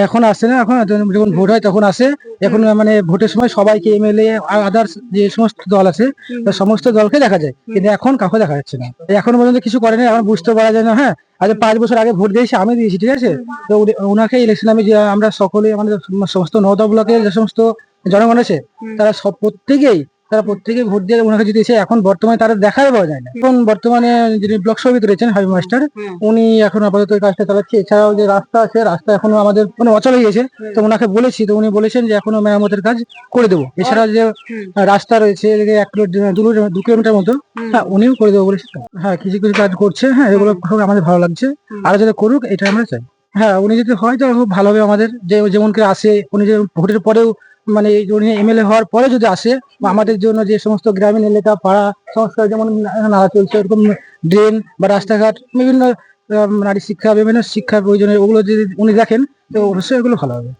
এখন আসছে না, এখন যখন ভোট হয় তখন আসে। এখন মানে ভোটের সময় সবাইকে এমএলএ আর আদার্স যে সমস্ত দল আছে সমস্ত দলকে দেখা যায়, কিন্তু এখন কাউকে দেখা যাচ্ছে না। এখনো পর্যন্ত কিছু করেনি, এখন বুঝতে পারা যায় না। হ্যাঁ, আজ 5 বছর আগে ভোট দিয়েছি, আমি দিয়েছি, ঠিক আছে। তো ওনাকে ইলেকশন আমি যে আমরা সকলে আমাদের সমস্ত 9টা ব্লকের যে সমস্ত জনগণ আছে তারা সব প্রত্যেকেই ভোট দিয়ে ওনাকে জিতিয়েছে। এখন বর্তমানে তারা দেখাই পাওয়া যায় না। এখন বর্তমানে যিনি ব্লক সভাপতি রয়েছেন হাবিব মাস্টার, উনি এখন আপাতত এই কাজটা চালাচ্ছে। এছাড়াও যে রাস্তা আছে, রাস্তা এখনো আমাদের মানে অচল হয়ে গেছে। তো ওনাকে বলেছি, তো উনি বলেছেন যে এখনো মেরামতের কাজ করে দেবো। এছাড়া যে রাস্তা রয়েছে 1 কিলোমিটার মতো, হ্যাঁ উনিও করে দেবো বলেছে। হ্যাঁ, কিছু কিছু কাজ করছে। হ্যাঁ, এগুলো আমাদের ভালো লাগছে, আরো যাতে করুক এটা আমরা চাই। হ্যাঁ, উনি যদি হয় তাহলে খুব ভালো হবে আমাদের। যে যেমন করে আসে, উনি যে ভোটের পরেও মানে উনি এমএলএ হওয়ার পরে যদি আসে, বা আমাদের জন্য যে সমস্ত গ্রামীণ এলাকা পাড়া সংস্কার, যেমন নালা চলছে, এরকম ড্রেন বা রাস্তাঘাট, বিভিন্ন নারী শিক্ষা, বিভিন্ন শিক্ষা প্রয়োজনীয়, ওগুলো যদি উনি দেখেন তো অবশ্যই এগুলো ভালো হবে।